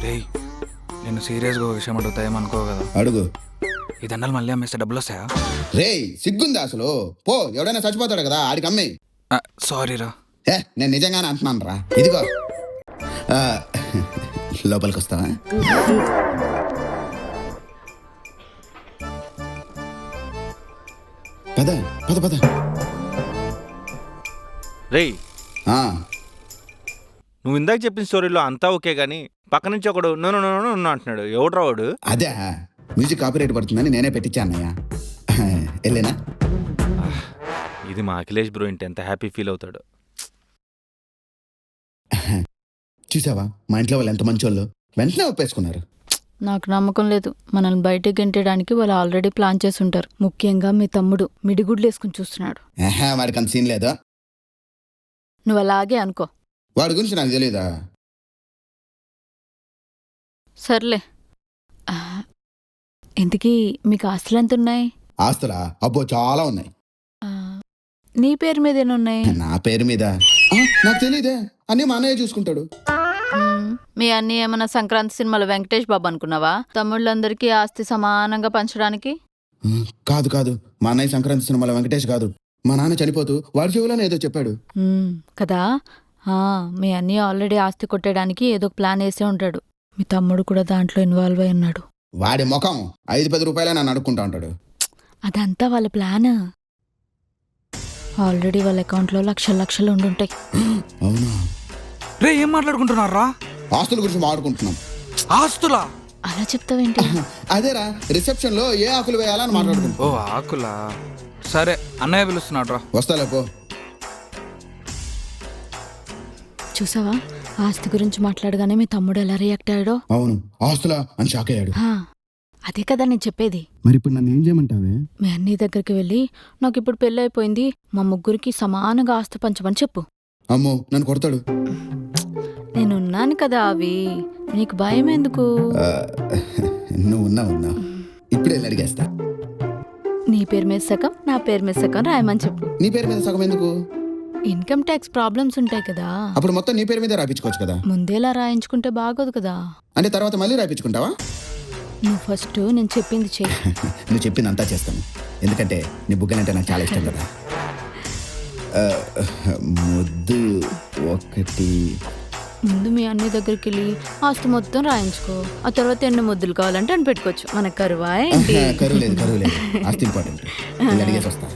రేయ్, నేను సీరియస్గా ఒక విషయం అడుగుతాయేమనుకో కదా. అడుగు. ఈ దండలు మళ్ళీ అమ్మేస్తే డబ్బులు వస్తాయా? రేయ్ సిగ్గుందా అసలు? పో, ఎవడైనా చచ్చిపోతాడు కదా, ఆడికి అమ్మి. సారీ రా. నేను నిజంగానే అంటున్నాను రా. ఇదిగో ఆ, లోపలికి వస్తావా? పద పద పద. రేయ్, ఆ, నువ్వు ఇందాక చెప్పిన స్టోరీలో అంతా ఓకే గానీ పక్క నుంచి ఒకడు no no no no no అంటున్నాడు. ఎవడ్రా వాడు? అదే మ్యూజిక్ కాపీరైట్ పడుతుందని నేనే పెట్టించా అన్నయ్య. వెళ్ళేనా? ఇది మా అఖిలేష్ బ్రో ఇంటి ఎంత హ్యాపీ ఫీల్ అవుతాడు. చూసావా మా ఇంట్లో వాళ్ళు ఎంత మంచోళ్ళు, వెంటనే ఒప్పేసుకున్నారు. నాకు నమ్మకం లేదు. మనల్ని బయటకు గెంటడానికి వాళ్ళు ఆల్రెడీ ప్లాన్ చేసి ఉంటారు. ముఖ్యంగా మీ తమ్ముడు మిడిగుడ్లు వేసుకుని చూస్తున్నాడు. వాడికి అంత సీన్ లేదా? నువ్వు అలాగే అనుకో. వాడి గురించి నాకు తెలియదా? సర్లే. ఆ, ఇంతకీ మీకు ఆస్తులు ఎంత ఉన్నాయి? ఆస్తులా? అబ్బో చాలా ఉన్నాయి. ఆ, నీ పేరు మీద ఎన్నున్నాయి? నా పేరు మీద నాకు తెలియదే, అన్నీ మా అన్నయ్య చూసుకుంటాడు. మీ అన్ని ఏమన్నా సంక్రాంతి సినిమాలో వెంకటేష్ బాబు అనుకున్నావా? తమ్ముళ్ళందరికీ ఆస్తి సమానంగా పంచడానికి? కాదు కాదు, మా అన్నయ్య సంక్రాంతి సినిమాలో వెంకటేష్ కాదు. మా నాన్న చనిపోతూ వాడి చెవులోనే ఏదో చెప్పాడు కదా. మీ అన్ని ఆల్రెడీ ఆస్తి కొట్టడానికి ఏదో ప్లాన్ వేసే ఉంటాడు. మీ తమ్ముడు కూడా దాంట్లో ఇన్వాల్వ్ అయి ఉన్నాడు. వాడి ముఖం 5-10 రూపాయలే నన్ను అడుక్కుంటా ఉంటాడు. అదంతా వాళ్ళ ప్లాన్. ఆల్రెడీ వాళ్ళ అకౌంట్లో లక్షలు ఉండుంటాయి. అవునా? రే, ఏం మాట్లాడుకుంటున్నారా? ఆస్తుల గురించి మాట్లాడుకుంటున్నాం. ఆస్తులా? అలా చెప్తావేంటి? అదేరా, రిసెప్షన్ లో ఏ ఆకులు వేయాలని మాట్లాడుకుంటాం. ఓ ఆకులా? సరే, అన్నయ్య పిలుస్తున్నాడు రా. వస్తాలే పో. చూసావా, ఆస్తి గురించి మాట్లాడగానే మీ తమ్ముడు ఎలా రియాక్ట్ అయ్యాడో. అవును, ఆస్తులా అని షాక్ అయ్యాడు. అదే కదా నేను చెప్పేది. మరి ఇప్పుడు నన్ను ఏం చేయమంటావే? మీ అన్ని దగ్గరికి వెళ్ళి నాకు ఇప్పుడు పెళ్ళి అయిపోయింది, మా ముగ్గురికి సమానంగా ఆస్తి పంచమని చెప్పు. అమ్మో, నన్ను కొడతాడు. నేనున్నాను కదా అవి, నీకు భయం ఎందుకు? నువ్వు ఉన్నా ఇప్పుడే వెళ్ళి అడిగేస్తా. నీ పేరు మీద సగం, నా పేరు మీద సగం రాయమని చెప్పు. నీ పేరు మీద సగం ఎందుకు? ఇన్కమ్ ట్యాక్స్ ప్రాబ్లమ్స్ ఉంటాయి కదా. అప్పుడు మొత్తం నీ పేరు మీద రాయించుకోవచ్చు కదా. ముందేలా రాయించుకుంటే బాగోదు కదా. అంటే తర్వాత మళ్ళీ రాయించుకుంటావా? నువ్వు ఫస్ట్ నేను చెప్పింది చెయ్యి. నువ్వు చెప్పింది అంతా చేస్తాను, ఎందుకంటే నీ బుగ్గలంటే నాకు చాలా ఇష్టం కదా. ముద్దు ఒకటి. ముందు మీ అన్ని దగ్గరికి వెళ్ళి ఆస్తి మొత్తం రాయించుకో. ఆ తర్వాత ఎన్ని ముద్దులు కావాలంటే అని పెట్టుకోవచ్చు. మనకు కరువా ఏంటి? కరువు లేదు, ఆస్తి ఇంపార్టెంట్. అడిగేసి వస్తా.